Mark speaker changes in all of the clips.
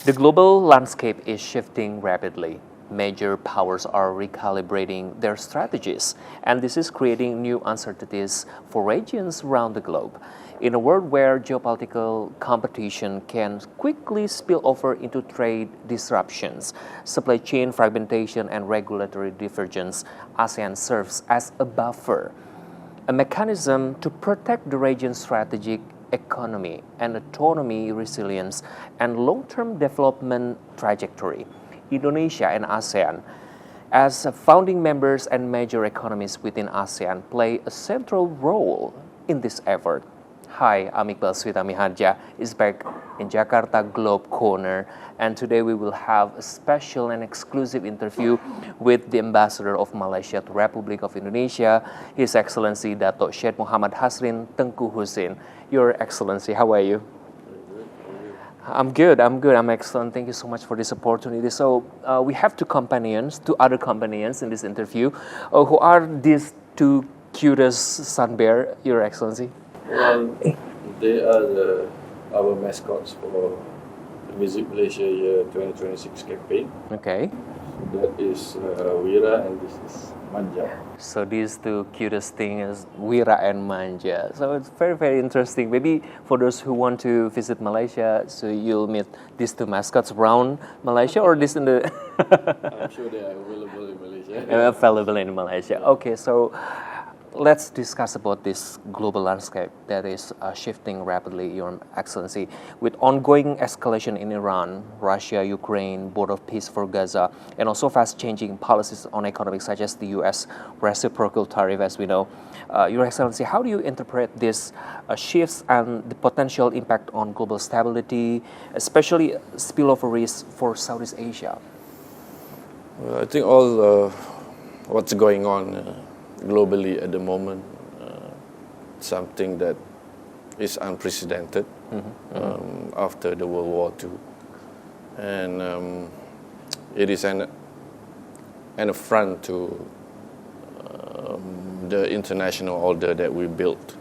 Speaker 1: The global landscape is shifting rapidly. Major powers are recalibrating their strategies, and this is creating new uncertainties for regions around the globe. In a world where geopolitical competition can quickly spill over into trade disruptions, supply chain fragmentation, and regulatory divergence, ASEAN serves as a buffer, a mechanism to protect the region's strategic economy and autonomy, resilience, and long-term development trajectory. Indonesia and ASEAN, as founding members and major economies within ASEAN, play a central role in this effort. Hi, I'm Iqbal Switami Hadja is back in Jakarta Globe Corner, and today we will have a special and exclusive interview with the Ambassador of Malaysia to Republic of Indonesia, His Excellency Dato Syed Mohamad Hasrin Tengku Hussin. Your Excellency, how are you? I'm good, I'm excellent. Thank you so much for this opportunity. So we have two other companions in this interview. Who are these two cutest sun bear, Your Excellency?
Speaker 2: Well, they are our mascots for the Visit Malaysia Year 2026 campaign.
Speaker 1: Okay.
Speaker 2: That is Wira and this is Manja.
Speaker 1: So these two cutest things, Wira and Manja. So it's very, very interesting. Maybe for those who want to visit Malaysia, so you'll meet these two mascots around Malaysia, or this in the...
Speaker 2: I'm sure they are available in Malaysia.
Speaker 1: Available in Malaysia. Okay, so let's discuss about this global landscape that is shifting rapidly, Your Excellency, with ongoing escalation in Iran, Russia, Ukraine, Board of Peace for Gaza, and also fast-changing policies on economics such as the U.S. reciprocal tariff, as we know. Your Excellency, how do you interpret these shifts and the potential impact on global stability, especially spillover risk for Southeast Asia?
Speaker 2: Well, I think all what's going on globally at the moment, something that is unprecedented after the World War II, and it is an affront to the international order that we built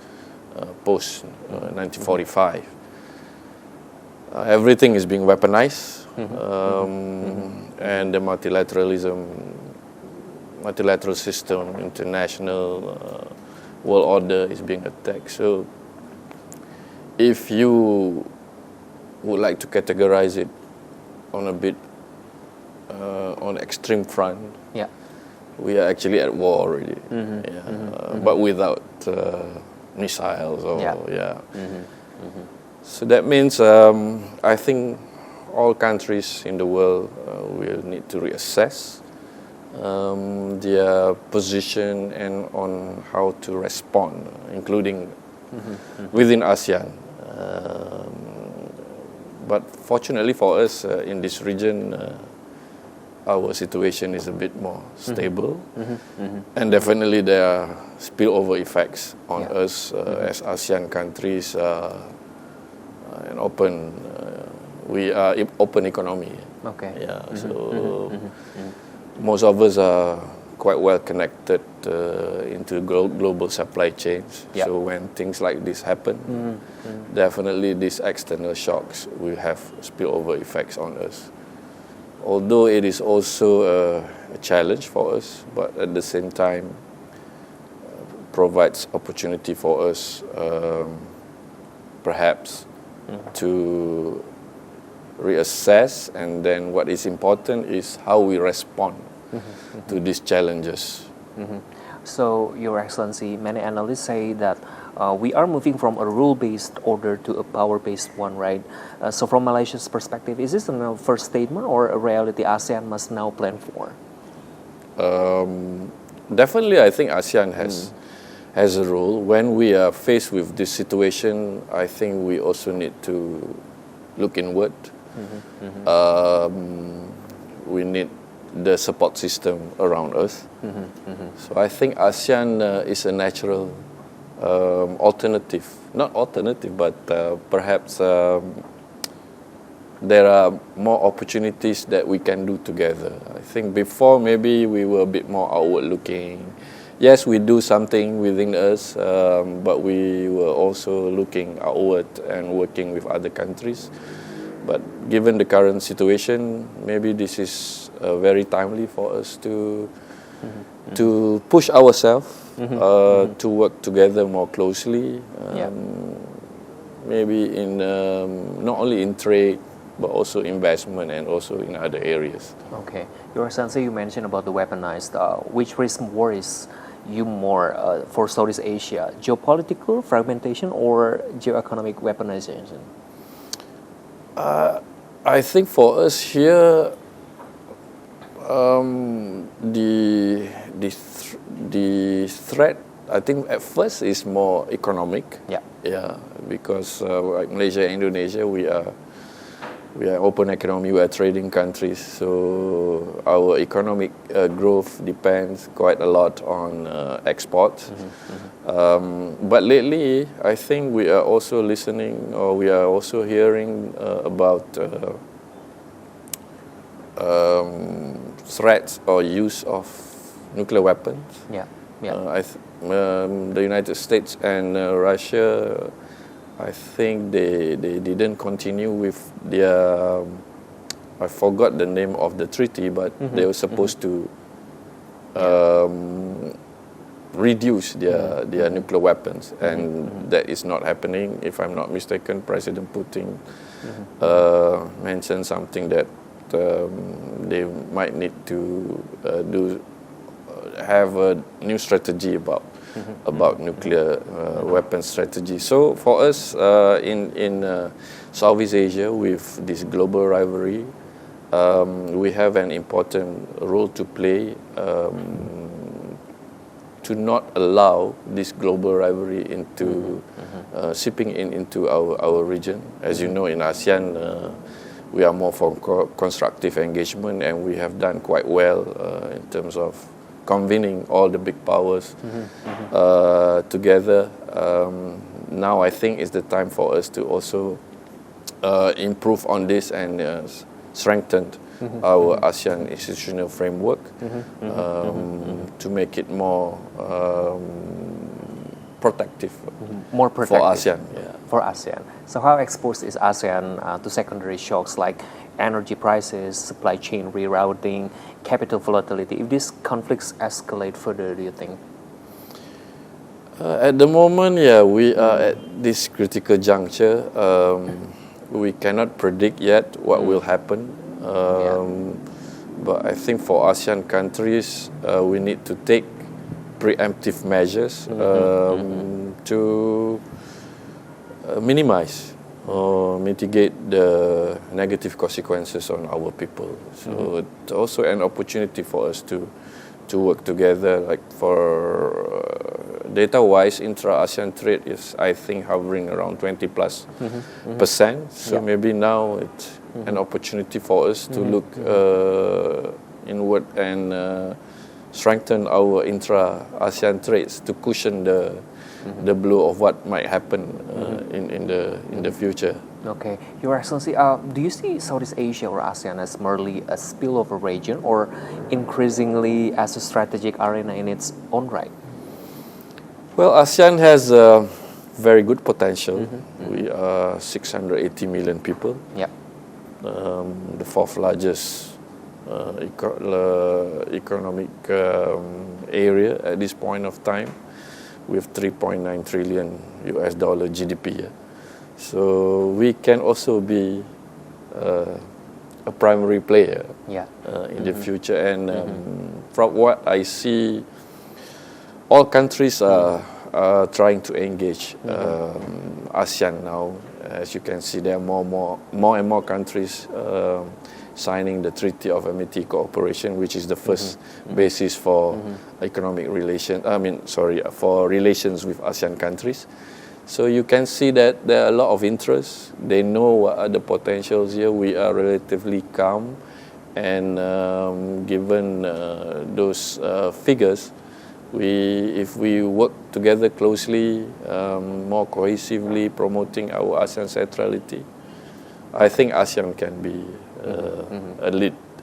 Speaker 2: post 1945. Everything is being weaponized, and the multilateral system, international world order is being attacked. So if you would like to categorize it on a bit on extreme front, we are actually at war already, but without missiles or So that means I think all countries in the world will need to reassess their position and on how to respond, including within ASEAN. But fortunately for us in this region, our situation is a bit more stable, and definitely there are spillover effects on us as ASEAN countries and open. We are open economy.
Speaker 1: Okay.
Speaker 2: So. Most of us are quite well connected into global supply chains. So when things like this happen, definitely these external shocks will have spillover effects on us. Although it is also a challenge for us, but at the same time provides opportunity for us perhaps to reassess, and then what is important is how we respond to these challenges.
Speaker 1: So, Your Excellency, many analysts say that we are moving from a rule-based order to a power-based one, right? So from Malaysia's perspective, is this a first statement or a reality ASEAN must now plan for?
Speaker 2: Definitely, I think ASEAN has a role. When we are faced with this situation, I think we also need to look inward. We need the support system around us. So I think ASEAN is a natural alternative. Not alternative, but perhaps there are more opportunities that we can do together. I think before maybe we were a bit more outward looking. Yes, we do something within us, but we were also looking outward and working with other countries. But given the current situation, maybe this is very timely for us to push ourselves to work together more closely. Maybe in not only in trade, but also investment and also in other areas.
Speaker 1: Okay. Your Excellency, you mentioned about the weaponized. Which risk worries you more for Southeast Asia? Geopolitical fragmentation or geoeconomic weaponization?
Speaker 2: I think for us here, the threat, I think at first is more economic. Yeah, because like Malaysia and Indonesia, we are open economy, we are trading countries, so our economic growth depends quite a lot on exports. But lately, I think we are also listening, or we are also hearing about threats or use of nuclear weapons. The United States and Russia, I think they didn't continue with their, I forgot the name of the treaty, but they were supposed to reduce their nuclear weapons, and that is not happening. If I'm not mistaken, President Putin mentioned something that they might need to have a new strategy about nuclear weapon strategy. So for us in Southeast Asia, with this global rivalry, we have an important role to play to not allow this global rivalry into seeping into our region. As you know, in ASEAN, we are more for constructive engagement, and we have done quite well in terms of convening all the big powers together. Now I think it's the time for us to also improve on this and strengthen our ASEAN institutional framework to make it more protective,
Speaker 1: more protective
Speaker 2: for ASEAN.
Speaker 1: For ASEAN. So how exposed is ASEAN to secondary shocks like energy prices, supply chain rerouting, capital volatility? If these conflicts escalate further, do you think?
Speaker 2: At the moment, we are at this critical juncture. We cannot predict yet what will happen. But I think for ASEAN countries, we need to take preemptive measures to minimize or mitigate the negative consequences on our people. So it's also an opportunity for us to work together. Like for data-wise, intra-ASEAN trade is, I think, hovering around 20+%. So maybe now it's an opportunity for us to look inward and strengthen our intra-ASEAN trades to cushion the blow of what might happen in the future.
Speaker 1: Okay, Your Excellency, do you see Southeast Asia or ASEAN as merely a spillover region, or increasingly as a strategic arena in its own right?
Speaker 2: Well, ASEAN has very good potential. We are 680 million people. The fourth largest economic area at this point of time, with $3.9 trillion GDP. So we can also be a primary player in the future. And from what I see, all countries are trying to engage ASEAN now. As you can see, there are more and more countries signing the Treaty of Amity Cooperation, which is the first basis for economic relations. For relations with ASEAN countries. So you can see that there are a lot of interest. They know what are the potentials here. We are relatively calm, and given those figures, if we work together closely, more cohesively, promoting our ASEAN centrality, I think ASEAN can be a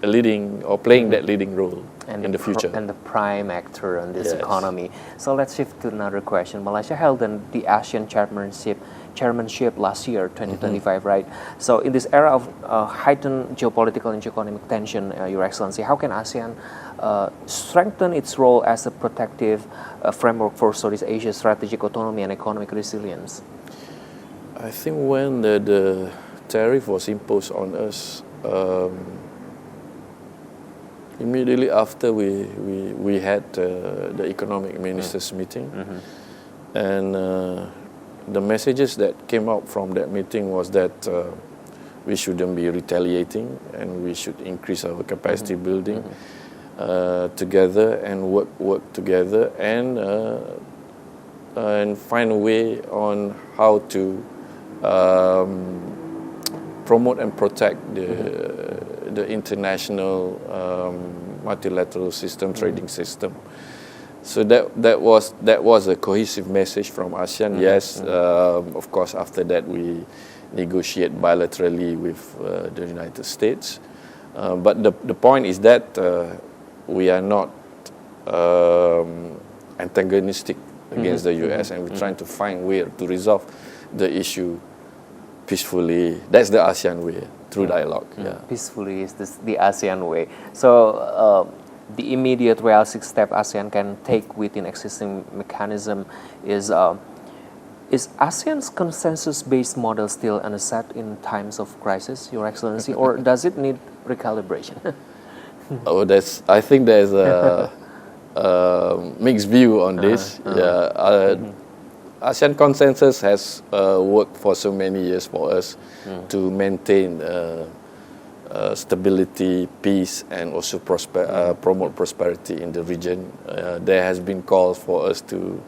Speaker 2: leading or playing that leading role in the future.
Speaker 1: And the prime actor in this economy. So let's shift to another question. Malaysia held the ASEAN chairmanship chairmanship last year, 2025, right? So in this era of heightened geopolitical and geoeconomic tension, Your Excellency, how can ASEAN strengthen its role as a protective framework for Southeast Asia's strategic autonomy and economic resilience?
Speaker 2: I think when the tariff was imposed on us, immediately after we had the economic ministers meeting, and the messages that came out from that meeting was that we shouldn't be retaliating and we should increase our capacity building together and work together and find a way on how to promote and protect the international multilateral system, trading system. So that was a cohesive message from ASEAN. Yes, of course, after that we negotiate bilaterally with the United States. But the point is that we are not antagonistic against the US, and we're trying to find a way to resolve the issue peacefully. That's the ASEAN way, through dialogue.
Speaker 1: Peacefully is the ASEAN way. So the immediate realistic step ASEAN can take within existing mechanism is ASEAN's consensus-based model still an asset in times of crisis, Your Excellency, or does it need recalibration?
Speaker 2: I think there's a mixed view on this. ASEAN consensus has worked for so many years for us to maintain stability, peace, and also promote prosperity in the region. There has been calls for us to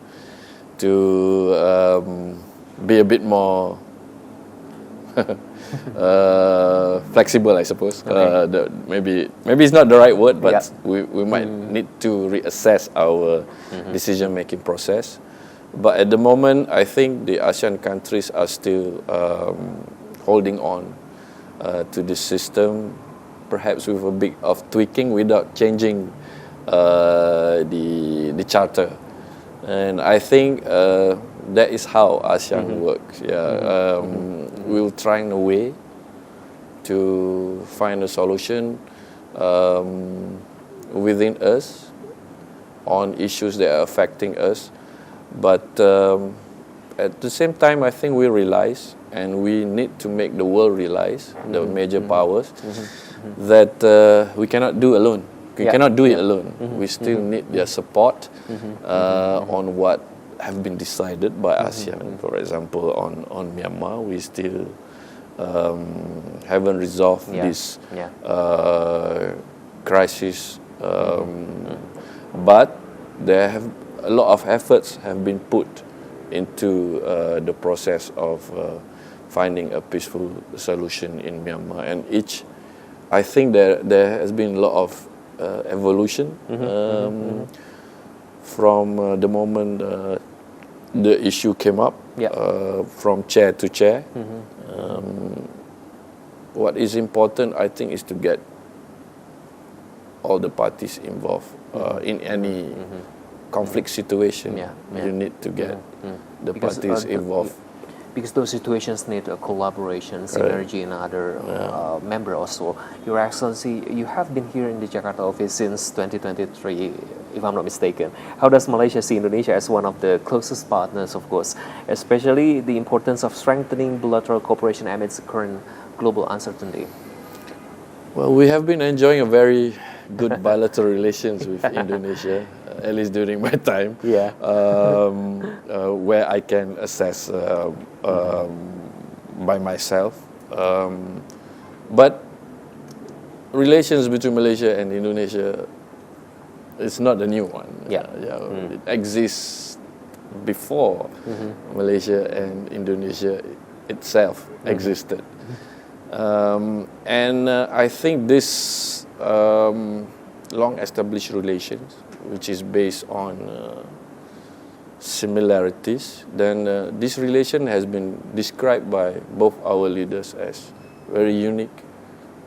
Speaker 2: be a bit more flexible, I suppose. Okay. Maybe it's not the right word, but we might need to reassess our decision-making process. But at the moment, I think the ASEAN countries are still holding on to this system, perhaps with a bit of tweaking without changing the charter. And I think that is how ASEAN works. We'll try in a way to find a solution within us on issues that are affecting us. But at the same time, I think we realize, and we need to make the world realize, the major powers, that we cannot do alone. We cannot do it alone. We still need their support on what have been decided by ASEAN. For example, on Myanmar, we still haven't resolved this crisis. But there have a lot of efforts have been put into the process of finding a peaceful solution in Myanmar. And I think there has been a lot of evolution from the moment the issue came up, from chair to chair. What is important, I think, is to get all the parties involved in any conflict situation. You need to get the parties involved.
Speaker 1: Because those situations need a collaboration, synergy, and other member also. Your Excellency, you have been here in the Jakarta office since 2023, if I'm not mistaken. How does Malaysia see Indonesia as one of the closest partners, of course, especially the importance of strengthening bilateral cooperation amidst the current global uncertainty?
Speaker 2: Well, we have been enjoying a very good bilateral relations with Indonesia, at least during my time, where I can assess by myself. But relations between Malaysia and Indonesia is not a new one. It exists before Malaysia and Indonesia itself existed. And I think this long-established relations, which is based on similarities, then this relation has been described by both our leaders as very unique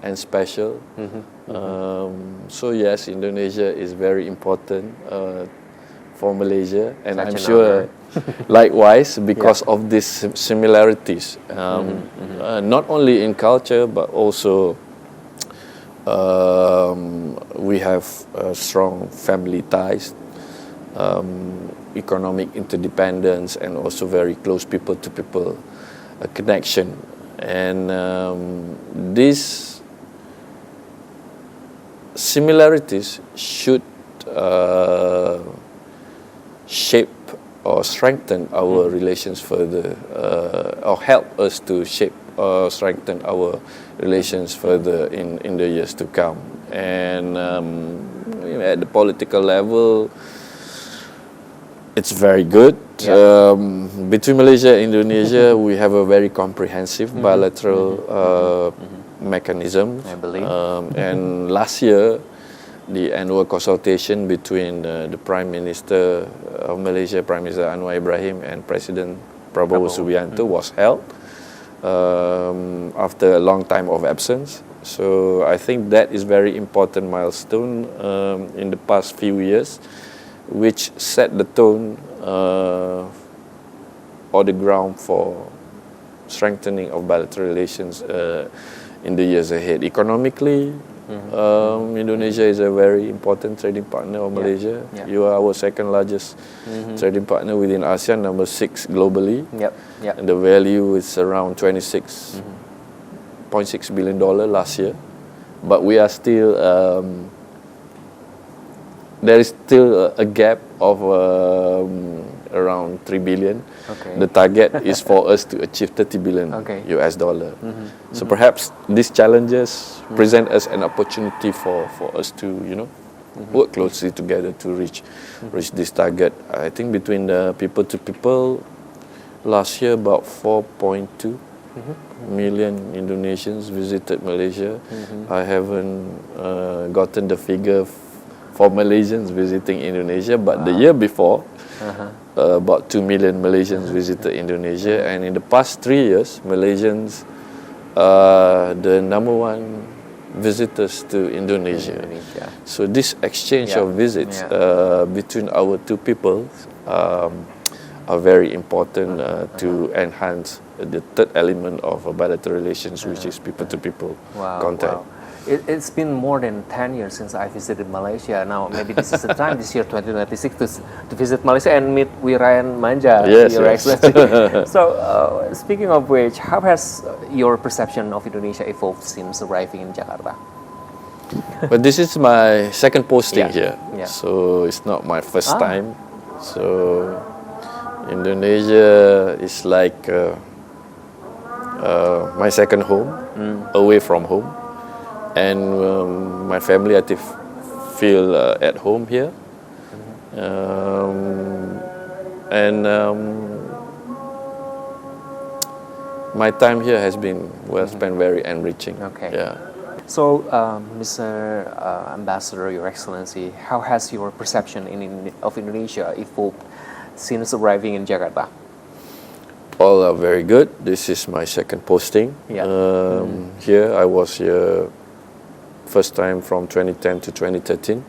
Speaker 2: and special. So yes, Indonesia is very important for Malaysia, and
Speaker 1: Such
Speaker 2: I'm
Speaker 1: an
Speaker 2: sure likewise because of these similarities, not only in culture but also we have strong family ties, economic interdependence, and also very close people-to-people connection. And these similarities should shape or strengthen our relations further, or help us to shape or strengthen our relations further in the years to come. And at the political level, it's very good. Between Malaysia and Indonesia, we have a very comprehensive bilateral mechanism.
Speaker 1: I believe.
Speaker 2: And last year, the annual consultation between the Prime Minister of Malaysia, Prime Minister Anwar Ibrahim, and President Prabowo Subianto was held after a long time of absence. So I think that is very important milestone in the past few years, which set the tone or the ground for strengthening of bilateral relations in the years ahead. Economically, Indonesia is a very important trading partner of Malaysia. You are our second largest trading partner within ASEAN, number 6 globally. And the value is around $26.6 billion last year. But we are still, there is still a gap of around 3 billion. The target is for us to achieve 30 billion US dollar. So perhaps these challenges present us an opportunity for us to, work closely together to reach this target. I think between the people to people, last year about 4.2 million Indonesians visited Malaysia. I haven't gotten the figure for Malaysians visiting Indonesia, but the year before, about 2 million Malaysians visited Indonesia, and in the past 3 years, Malaysians are the number 1 visitors to Indonesia. So this exchange of visits between our two peoples are very important to enhance the third element of bilateral relations, which is people-to-people contact.
Speaker 1: It's been more than 10 years since I visited Malaysia. Now maybe this is the time, this year 2026, to visit Malaysia and meet Wirayan Manja, Your Excellency. So speaking of which, how has your perception of Indonesia evolved since arriving in Jakarta?
Speaker 2: But this is my second posting here, so it's not my first time. So Indonesia is like my second home, away from home. And my family, I feel at home here. My time here has been spent, very enriching. So, Mr. Ambassador, Your Excellency, how has your perception of Indonesia evolved since arriving in Jakarta? All are very good. This is my second posting. Here, I was here first time from 2010 to 2013.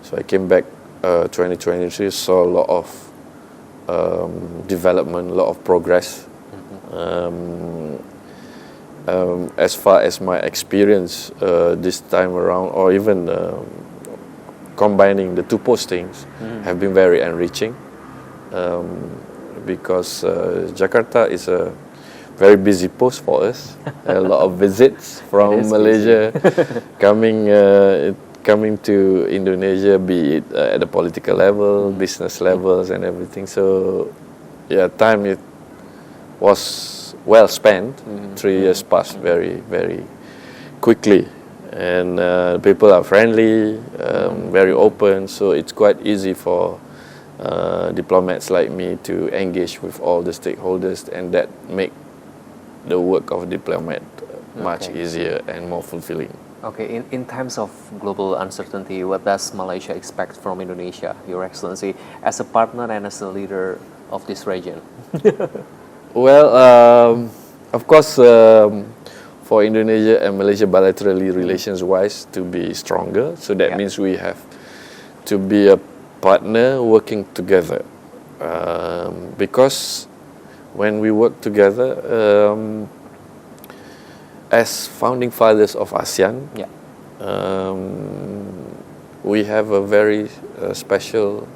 Speaker 2: So I came back 2023, saw a lot of development, a lot of progress. As far as my experience this time around, or even combining the two postings, have been very enriching. Because Jakarta is a very busy post for us. A lot of visits from Malaysia coming to Indonesia, be it at the political level, business levels, and everything. So, time it was well spent. 3 years passed very, very quickly, and people are friendly, very open. So it's quite easy for diplomats like me to engage with all the stakeholders, and that make the work of diplomat much easier and more fulfilling.
Speaker 1: In times of global uncertainty, what does Malaysia expect from Indonesia, Your Excellency, as a partner and as a leader of this region?
Speaker 2: Well, of course, for Indonesia and Malaysia bilaterally relations-wise to be stronger, so that means we have to be a partner working together. Because when we work together, as founding fathers of ASEAN,
Speaker 1: Yeah.
Speaker 2: we have a very special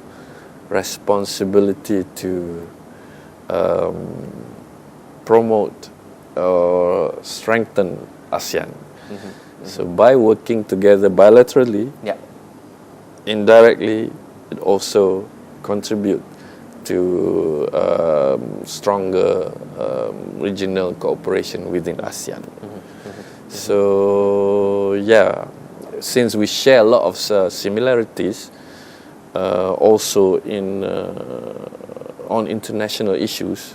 Speaker 2: responsibility to promote or strengthen ASEAN. So by working together bilaterally,
Speaker 1: Yeah.
Speaker 2: indirectly, it also contribute to stronger regional cooperation within ASEAN. So yeah, since we share a lot of similarities, also in on international issues,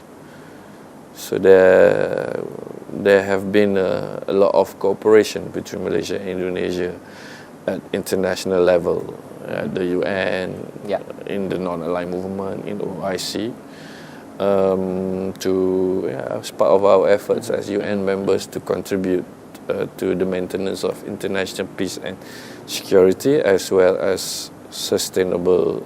Speaker 2: so there have been a lot of cooperation between Malaysia and Indonesia at international level, at the UN,
Speaker 1: Yeah.
Speaker 2: in the non-aligned movement, in OIC, as part of our efforts as UN members to contribute to the maintenance of international peace and security, as well as sustainable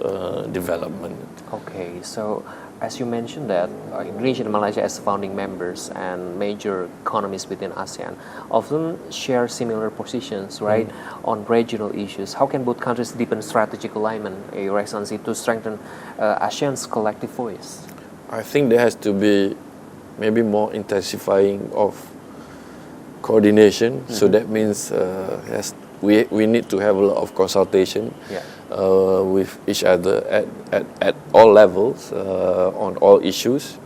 Speaker 2: development.
Speaker 1: Okay, so as you mentioned that Indonesia and Malaysia as founding members and major economies within ASEAN often share similar positions, right, on regional issues. How can both countries deepen strategic alignment, Your Excellency, to strengthen ASEAN's collective voice?
Speaker 2: I think there has to be maybe more intensifying of coordination. So that means we need to have a lot of consultation.
Speaker 1: Yeah.
Speaker 2: With each other at all levels, on all issues.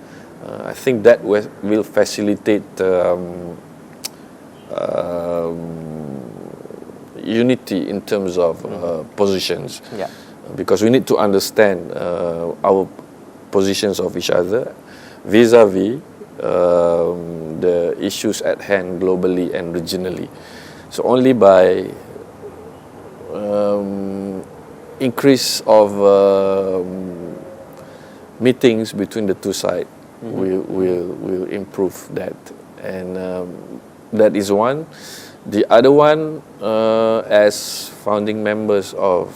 Speaker 2: I think that will facilitate unity in terms of positions.
Speaker 1: Yeah.
Speaker 2: Because we need to understand our positions of each other vis-a-vis the issues at hand globally and regionally. So only by increase of meetings between the two sides will improve that, and that is one. The other one, as founding members of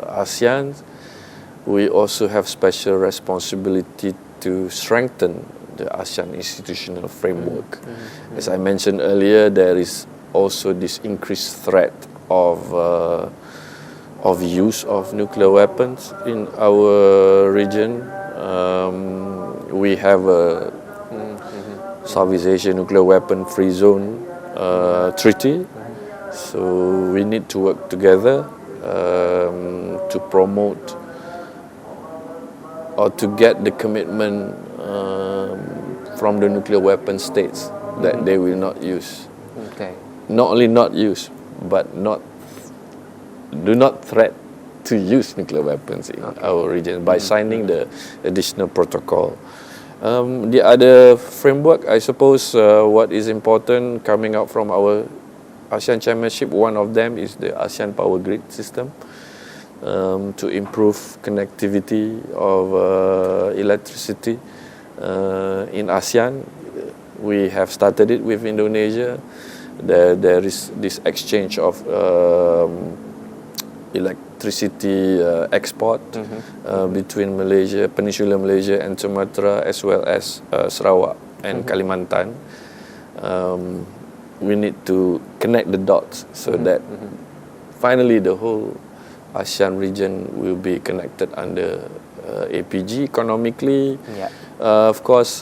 Speaker 2: ASEAN, we also have special responsibility to strengthen the ASEAN institutional framework. As I mentioned earlier, there is also this increased threat of use of nuclear weapons in our region. We have a Southeast Asia nuclear weapon free zone treaty, so we need to work together to promote or to get the commitment from the nuclear weapon states that they will not use.
Speaker 1: Okay.
Speaker 2: Not only not use, but do not threat to use nuclear weapons in our region by signing the additional protocol. The other framework, I suppose, what is important coming out from our ASEAN Chairmanship, one of them is the ASEAN Power Grid system, to improve connectivity of electricity in ASEAN. We have started it with Indonesia. There is this exchange of electricity export between Malaysia, Peninsular Malaysia and Sumatra, as well as Sarawak and Kalimantan. We need to connect the dots so that finally the whole ASEAN region will be connected under APG economically.
Speaker 1: Yeah.
Speaker 2: Of course,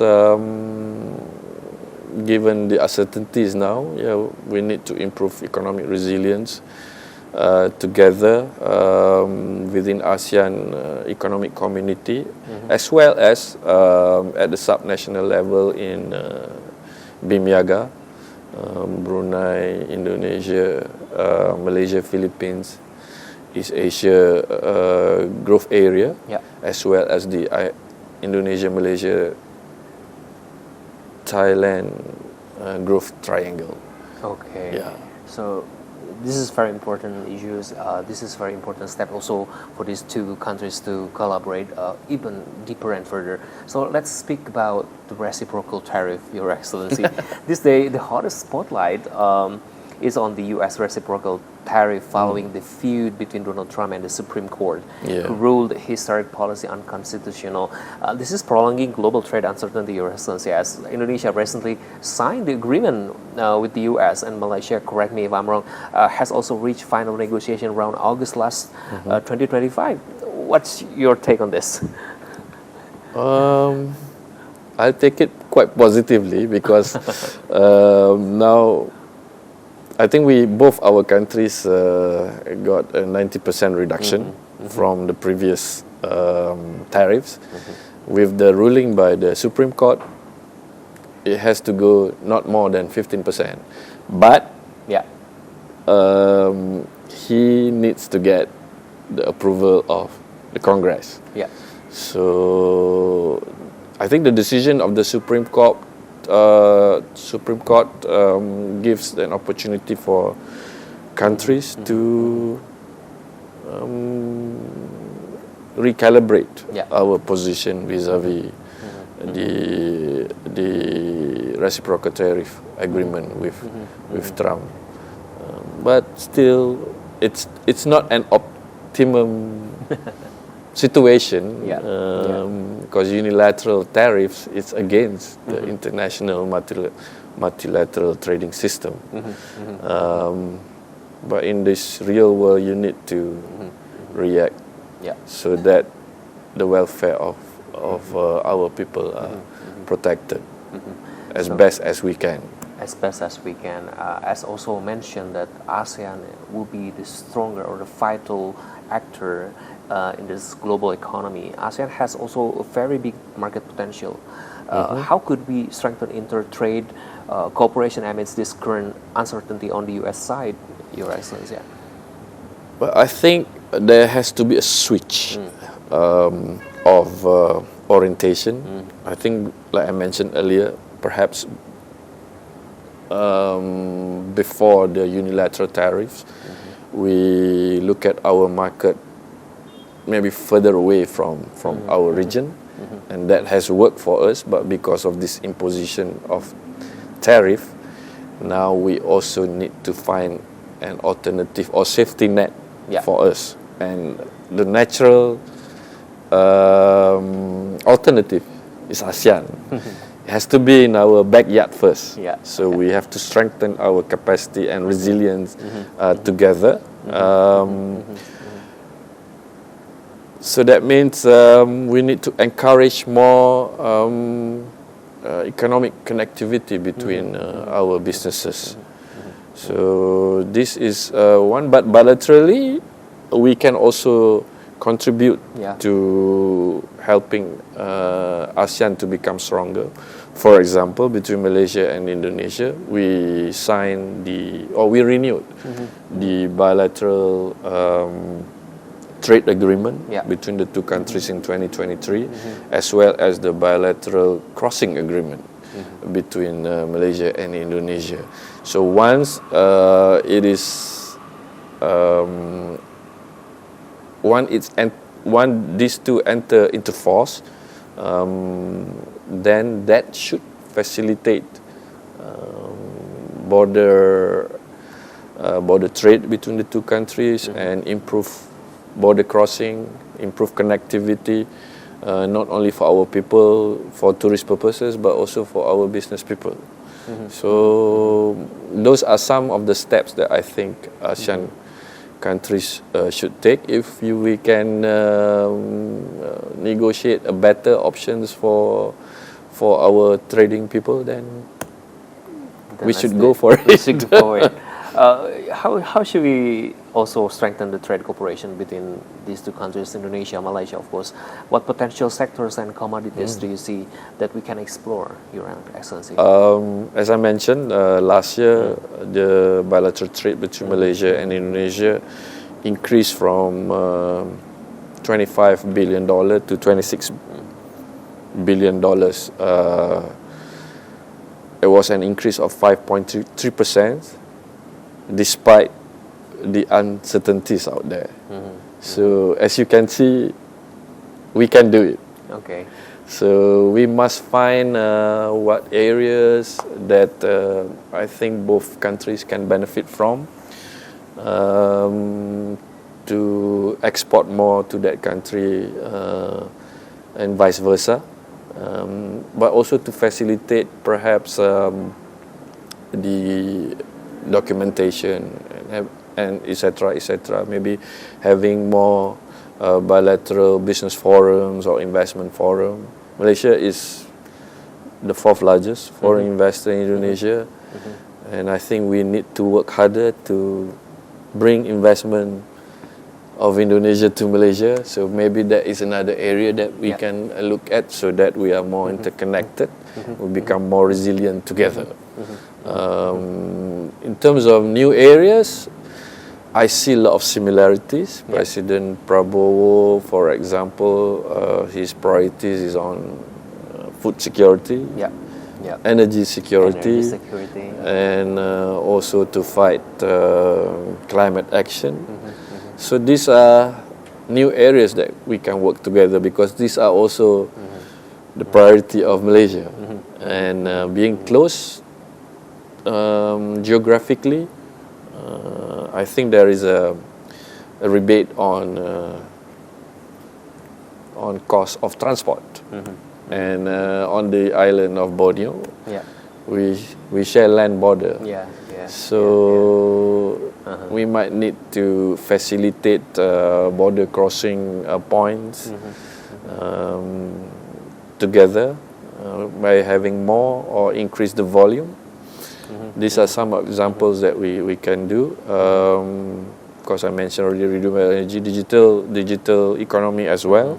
Speaker 2: given the uncertainties now, we need to improve economic resilience together within ASEAN economic community, as well as at the subnational level in BIMYAGA, Brunei, Indonesia, Malaysia, Philippines, East Asia growth area, as well as the Indonesia-Malaysia, Thailand growth triangle.
Speaker 1: Okay.
Speaker 2: Yeah.
Speaker 1: So this is very important issues. This is very important step also for these two countries to collaborate even deeper and further. So let's speak about the reciprocal tariff, Your Excellency. This day, the hottest spotlight is on the U.S. reciprocal tariff following the feud between Donald Trump and the Supreme Court, who ruled historic policy unconstitutional. This is prolonging global trade uncertainty, Your Excellency, as Indonesia recently signed the agreement with the U.S. and Malaysia, correct me if I'm wrong, has also reached final negotiation around August last 2025. What's your take on this?
Speaker 2: I'll take it quite positively because now I think both our countries got a 90% reduction from the previous tariffs. With the ruling by the Supreme Court, it has to go not more than 15%. But he needs to get the approval of the Congress. So I think the decision of the Supreme Court gives an opportunity for countries to recalibrate our position vis-a-vis the reciprocal tariff agreement with Trump. But still, it's not an optimum situation because unilateral tariffs is against the international multilateral trading system. But in this real world, you need to react so that the welfare of our people are protected as best as we can.
Speaker 1: As best as we can. As also mentioned that ASEAN will be the stronger or the vital actor in this global economy. ASEAN has also a very big market potential. How could we strengthen inter-trade cooperation amidst this current uncertainty on the U.S. side, Your Excellency?
Speaker 2: Well, I think there has to be a switch of orientation. I think, like I mentioned earlier, perhaps before the unilateral tariffs, we look at our market maybe further away from our region, and that has worked for us. But because of this imposition of tariff, now we also need to find an alternative or safety net for us. And the natural alternative is ASEAN. It has to be in our backyard first. So we have to strengthen our capacity and resilience together. So that means we need to encourage more economic connectivity between our businesses. So this is one, but bilaterally we can also contribute to helping ASEAN to become stronger. For example, between Malaysia and Indonesia, we renewed the bilateral trade agreement between the two countries in 2023, as well as the bilateral crossing agreement between Malaysia and Indonesia. So once these two enter into force, then that should facilitate border trade between the two countries and improve border crossing, improve connectivity, not only for our people for tourist purposes, but also for our business people. So those are some of the steps that I think ASEAN countries should take. If we can negotiate a better options for our trading people, then we should go for it.
Speaker 1: We should go for it. How should we also strengthen the trade cooperation between these two countries, Indonesia, Malaysia, of course? What potential sectors and commodities do you see that we can explore, Your Excellency?
Speaker 2: As I mentioned, last year, the bilateral trade between Malaysia and Indonesia increased from $25 billion to $26 billion. It was an increase of 5.3%. Despite the uncertainties out there. So as you can see, we can do it.
Speaker 1: Okay.
Speaker 2: So we must find what areas that I think both countries can benefit from, to export more to that country, and vice versa, but also to facilitate perhaps the documentation and etc. etc. Maybe having more bilateral business forums or investment forum. Malaysia is the fourth largest foreign investor in Indonesia, and I think we need to work harder to bring investment of Indonesia to Malaysia. So maybe that is another area that we can look at, so that we are more interconnected, we become more resilient together. In terms of new areas, I see a lot of similarities. President Prabowo, for example, his priorities is on food security, energy security, and also to fight climate action. So these are new areas that we can work together, because these are also the priority of Malaysia. And being close geographically, I think there is a rebate on cost of transport. And on the island of Borneo, we share land border. So we might need to facilitate border crossing points together by having more or increase the volume. These are some examples that we can do. Because I mentioned already renewable energy, digital economy as well,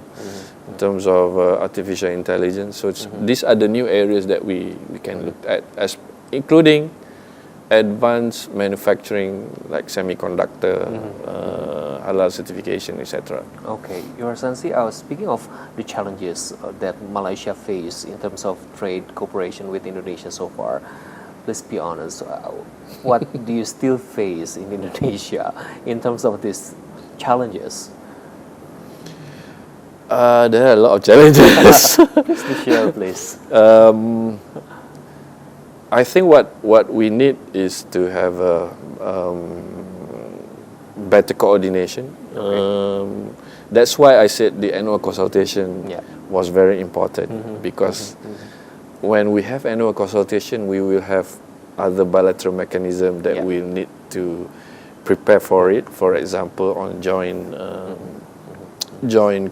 Speaker 2: in terms of artificial intelligence. So these are the new areas that we can look at, as including advanced manufacturing like semiconductor, halal certification, etc.
Speaker 1: Okay, Your Excellency, speaking of the challenges that Malaysia face in terms of trade cooperation with Indonesia so far, let's be honest, what do you still face in Indonesia in terms of these challenges?
Speaker 2: There are a lot of challenges.
Speaker 1: Please share, please.
Speaker 2: I think what we need is to have a better coordination. That's why I said the annual consultation was very important, because when we have annual consultation, we will have other bilateral mechanisms that we'll need to prepare for it. For example, on joint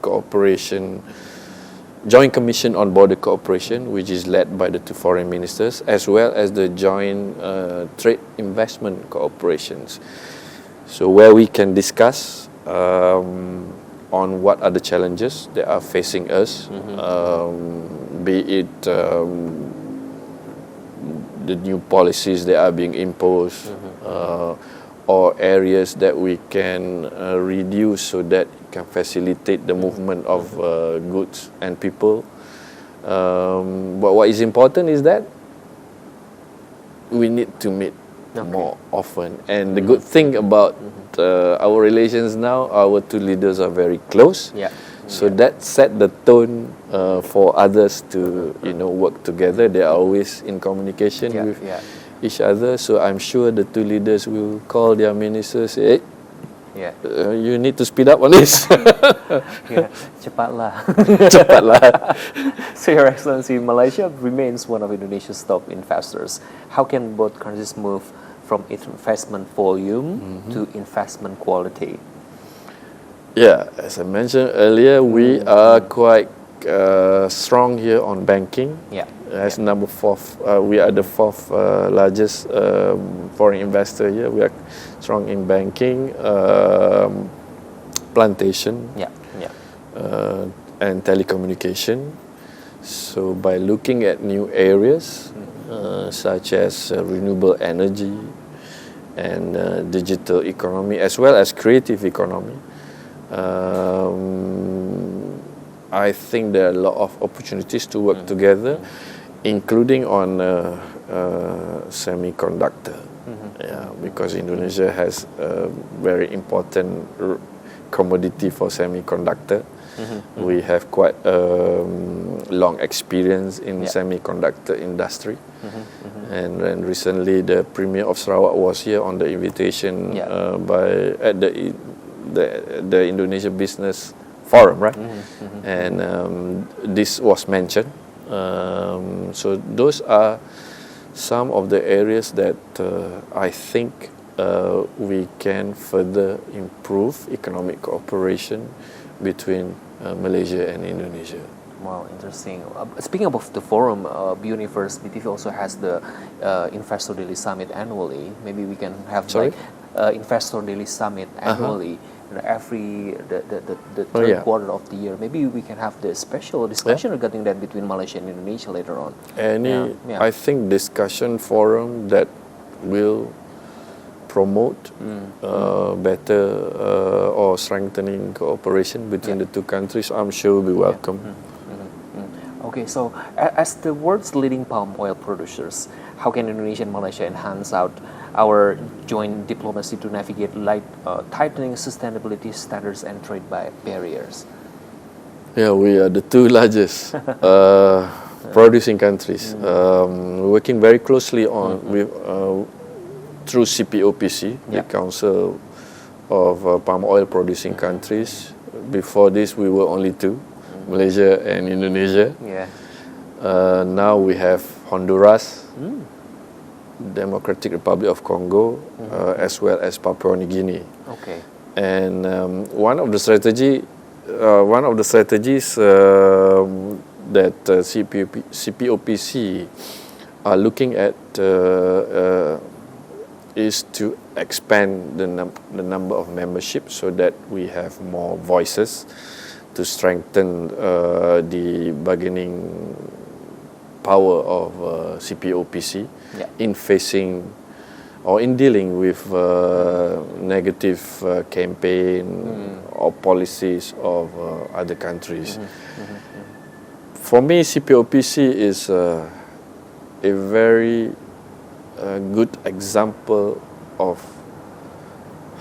Speaker 2: cooperation, Joint Commission on Border Cooperation, which is led by the two foreign ministers, as well as the joint trade investment cooperations. So where we can discuss on what are the challenges that are facing us, be it the new policies that are being imposed, or areas that we can reduce so that it can facilitate the movement of goods and people. But what is important is that we need to meet more often. And the good thing about our relations now, our two leaders are very close. So that set the tone for others to work together. They are always in communication with each other. So I'm sure the two leaders will call their ministers, say, hey, you need to speed up on this.
Speaker 1: Cepatlah.
Speaker 2: Cepatlah.
Speaker 1: So, Your Excellency, Malaysia remains one of Indonesia's top investors. How can both countries move from investment volume to investment quality?
Speaker 2: As I mentioned earlier, we are quite strong here on banking. As number 4, we are the 4th largest foreign investor here. We are strong in banking, plantation, and telecommunication. So by looking at new areas such as renewable energy and digital economy, as well as creative economy, I think there are a lot of opportunities to work together, including on semiconductor. Because Indonesia has a very important commodity for semiconductor. We have quite long experience in semiconductor industry. And recently the Premier of Sarawak was here on the invitation at the Indonesia Business Forum, right? And this was mentioned. So those are some of the areas that I think we can further improve economic cooperation between Malaysia and Indonesia.
Speaker 1: Wow, interesting. Speaking of the forum, Universe BTV also has the Investor Daily Summit annually. Maybe we can have Investor Daily Summit annually. Every the third quarter of the year. Maybe we can have the special discussion regarding that between Malaysia and Indonesia later on.
Speaker 2: I think discussion forum that will promote better or strengthening cooperation between the two countries, I'm sure will be welcome.
Speaker 1: Okay, so as the world's leading palm oil producers, how can Indonesia and Malaysia enhance our joint diplomacy to navigate tightening sustainability standards and trade barriers?
Speaker 2: Yeah, we are the two largest producing countries. Working very closely through CPOPC, the Council of Palm Oil Producing Countries. Before this, we were only two, Malaysia and Indonesia. Now we have Honduras, Democratic Republic of Congo, as well as Papua New Guinea.
Speaker 1: Okay.
Speaker 2: And one of the strategies that CPOPC are looking at is to expand the number of memberships so that we have more voices to strengthen the bargaining power of CPOPC in facing or in dealing with negative campaign or policies of other countries. For me, CPOPC is a very good example of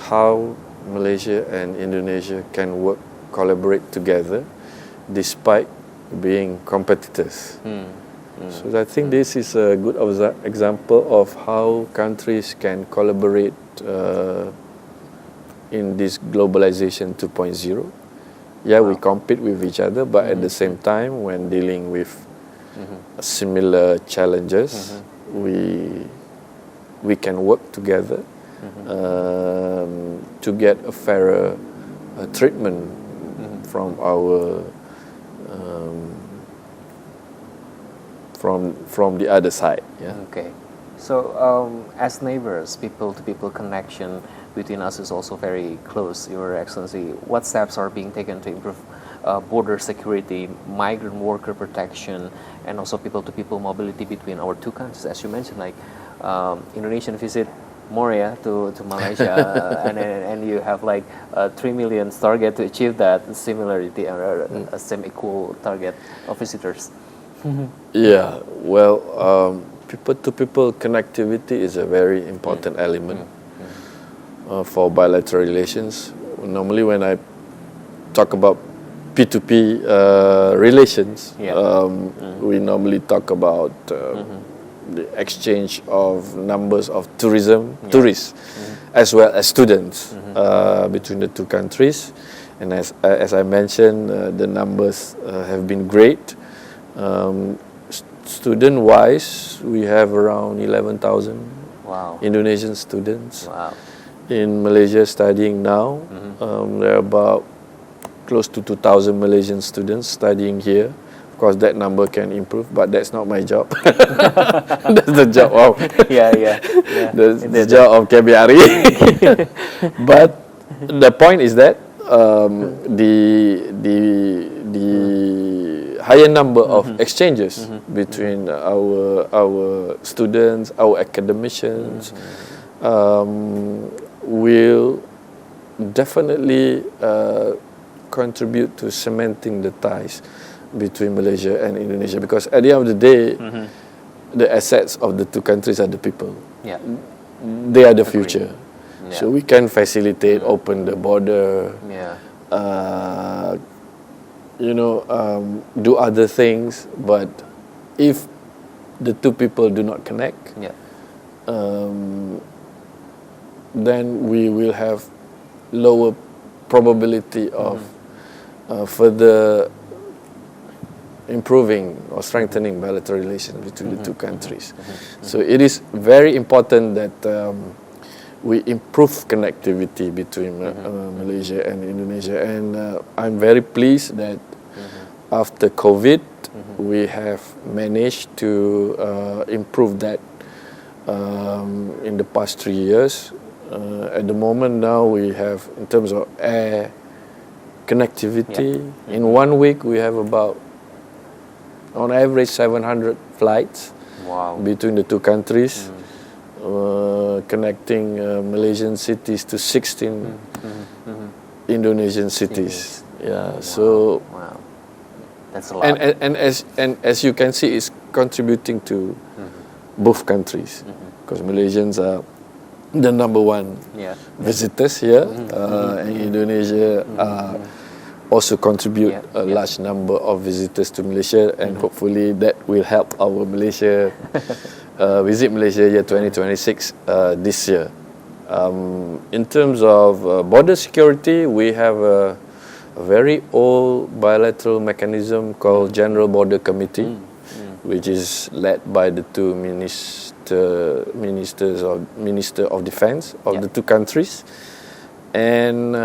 Speaker 2: how Malaysia and Indonesia can collaborate together despite being competitors. So I think this is a good example of how countries can collaborate in this globalization 2.0. We compete with each other, but at the same time, when dealing with similar challenges, we can work together to get a fairer treatment from our from the other side.
Speaker 1: Okay. So as neighbors, people-to-people connection between us is also very close, Your Excellency. What steps are being taken to improve border security, migrant worker protection, and also people-to-people mobility between our two countries? As you mentioned, like Indonesian visit more to Malaysia, and you have like 3 million target to achieve that similarity or a same equal target of visitors.
Speaker 2: People-to-people connectivity is a very important element for bilateral relations. Normally, when I talk about P2P relations, we normally talk about the exchange of numbers of tourists, as well as students between the two countries. And as I mentioned, the numbers have been great. Student-wise, we have around 11,000 Indonesian students in Malaysia studying now. There are about close to 2,000 Malaysian students studying here. Of course, that number can improve, but that's not my job. That's the job of the job of KBRI. But the point is that the higher number of exchanges between our students, our academicians, will definitely contribute to cementing the ties between Malaysia and Indonesia, because at the end of the day, the assets of the two countries are the people. They are the future. So we can facilitate, open the border, do other things, but if the two people do not connect,
Speaker 1: Yeah.
Speaker 2: then we will have lower probability of further improving or strengthening bilateral relations between the two countries. So it is very important that we improve connectivity between Malaysia and Indonesia, and I'm very pleased that after COVID we have managed to improve that in the past 3 years. At the moment now we have, in terms of air connectivity, in 1 week we have about, on average, 700 flights between the two countries, connecting Malaysian cities to 16 Indonesian cities. So
Speaker 1: that's a lot.
Speaker 2: And as you can see, it's contributing to both countries, because Malaysians are the number one visitors here, and Indonesia also contribute a large number of visitors to Malaysia, and hopefully that will help our Malaysia visit Malaysia year 2026 this year. In terms of border security, we have a very old bilateral mechanism called General Border Committee, which is led by the two Minister of Defense of the two countries, and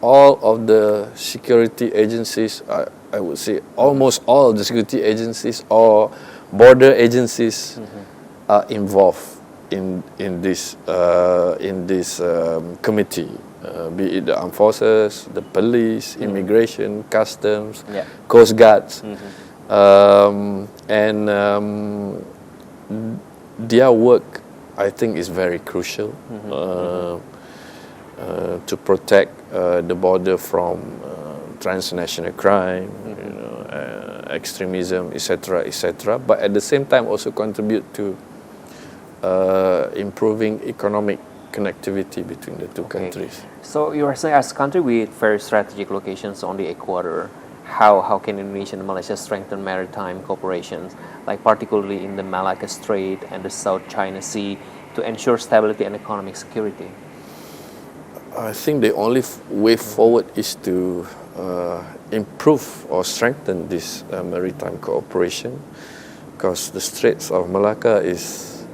Speaker 2: all of the security agencies, I would say almost all of the security agencies or border agencies are involved in this committee, be it the armed forces, the police, immigration, customs, coast guards, and their work, I think, is very crucial to protect the border from transnational crime, extremism, etc., etc. But at the same time, also contribute to improving economic connectivity between the two countries.
Speaker 1: So you are saying, as a country with very strategic locations on the equator, how can Indonesia and Malaysia strengthen maritime cooperation, like particularly in the Malacca Strait and the South China Sea, to ensure stability and economic security?
Speaker 2: I think the only way forward is to improve or strengthen this maritime cooperation, because the Straits of Malacca is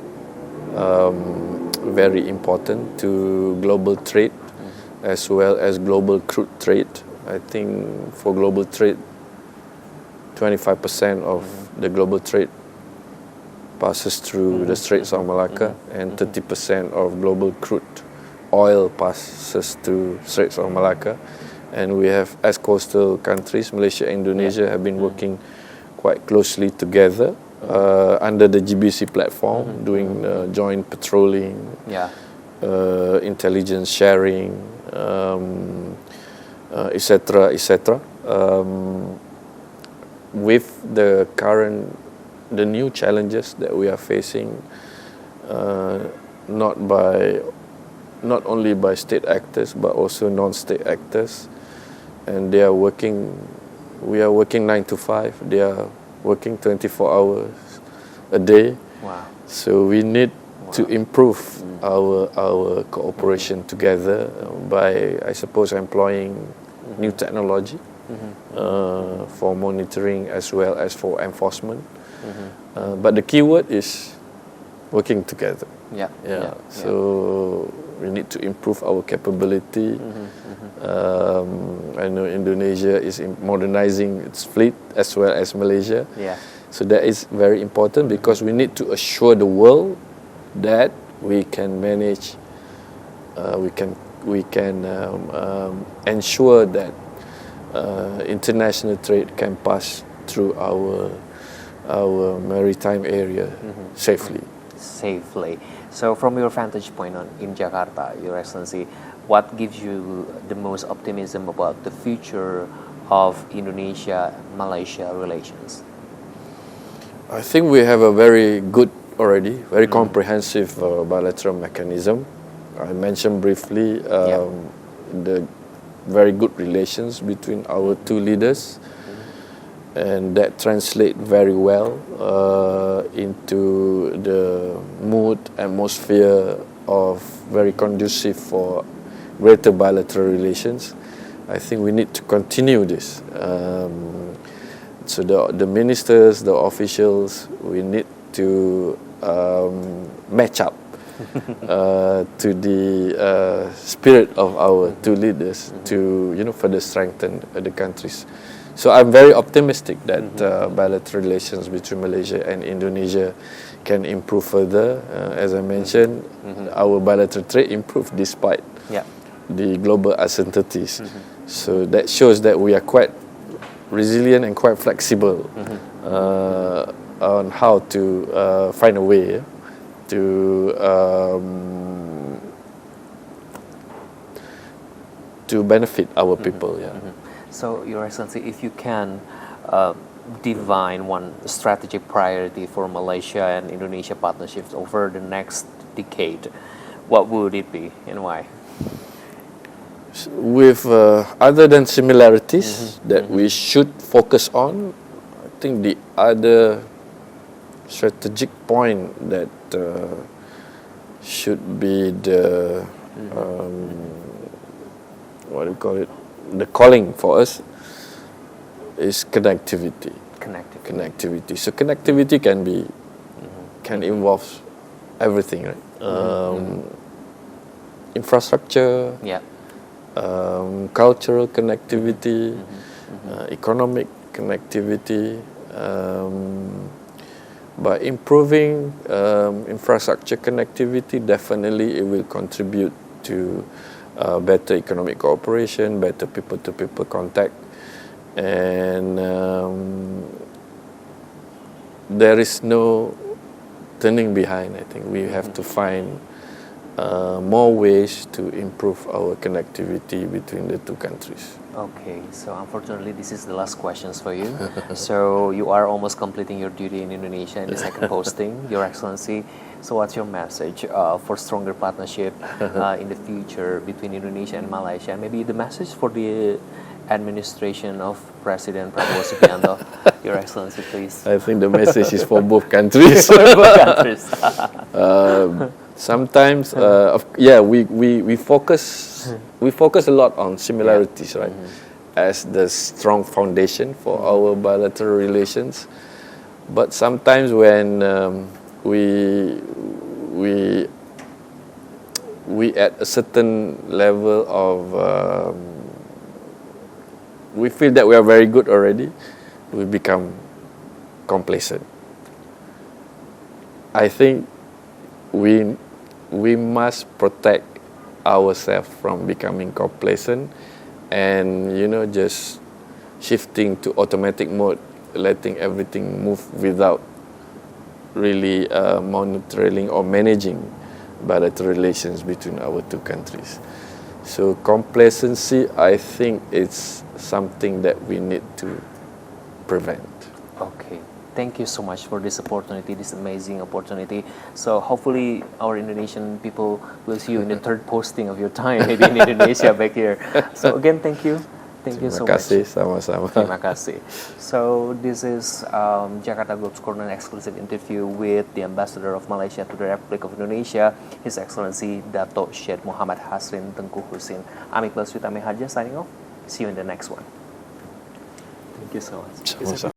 Speaker 2: very important to global trade as well as global crude trade. I think for global trade, 25% of the global trade passes through the Straits of Malacca, and 30% of global crude oil passes through Straits of Malacca. And we have, as coastal countries, Malaysia and Indonesia have been working quite closely together under the GBC platform, doing joint patrolling, intelligence sharing, etc., etc. With the new challenges that we are facing, not only by state actors but also non-state actors, and they are working. We are working 9 to 5. They are working 24 hours a day. So we need to improve our cooperation together by, I suppose, employing new technology for monitoring as well as for enforcement. But the key word is working together. So we need to improve our capability. I know Indonesia is modernizing its fleet as well as Malaysia. So that is very important, because we need to assure the world that we can manage, we can ensure that international trade can pass through our maritime area safely.
Speaker 1: So from your vantage point in Jakarta, Your Excellency, what gives you the most optimism about the future of Indonesia-Malaysia relations?
Speaker 2: I think we have a very good already, very comprehensive bilateral mechanism. I mentioned briefly the very good relations between our two leaders, and that translates very well into the mood, atmosphere of very conducive for greater bilateral relations. I think we need to continue this. So the ministers, the officials, we need to match up to the spirit of our two leaders to further strengthen the countries. So I'm very optimistic that bilateral relations between Malaysia and Indonesia can improve further. As I mentioned, our bilateral trade improved despite the global uncertainties. So that shows that we are quite resilient and quite flexible on how to find a way to benefit our people.
Speaker 1: So, Your Excellency, if you can define one strategic priority for Malaysia and Indonesia partnerships over the next decade, what would it be and why?
Speaker 2: With other than similarities that we should focus on, I think the other strategic point that should be the what do you call it? The calling for us is connectivity. Connectivity. So connectivity can be can involve everything, right? Infrastructure. Cultural connectivity, economic connectivity. By improving infrastructure connectivity, definitely it will contribute to better economic cooperation, better people-to-people contact, and there is no turning behind. I think we have to find more ways to improve our connectivity between the two countries.
Speaker 1: Okay, so unfortunately this is the last questions for you. So you are almost completing your duty in Indonesia in the second posting, Your Excellency. So what's your message for stronger partnership in the future between Indonesia and Malaysia? And maybe the message for the administration of President Prabowo Subianto, Your Excellency, please.
Speaker 2: I think the message is for both countries. Sometimes, we focus a lot on similarities, right? As the strong foundation for our bilateral relations. But sometimes when we at a certain level of we feel that we are very good already, we become complacent. I think we must protect ourselves from becoming complacent and just shifting to automatic mode, letting everything move without really monitoring or managing bilateral relations between our two countries. So complacency, I think it's something that we need to prevent.
Speaker 1: Okay. Thank you so much for this opportunity, this amazing opportunity. So hopefully our Indonesian people will see you in the third posting of your time, maybe in Indonesia back here. So again, thank you. Thank you so much.
Speaker 2: Terima kasih, sama-sama.
Speaker 1: Terima kasih. So this is Jakarta Globe Corner exclusive interview with the Ambassador of Malaysia to the Republic of Indonesia, His Excellency Dato Syed Mohamad Hasrin Tengku Hussin. I'm Iqbal Switame Haja signing off. See you in the next one. Thank you so much.
Speaker 2: Sama-sama.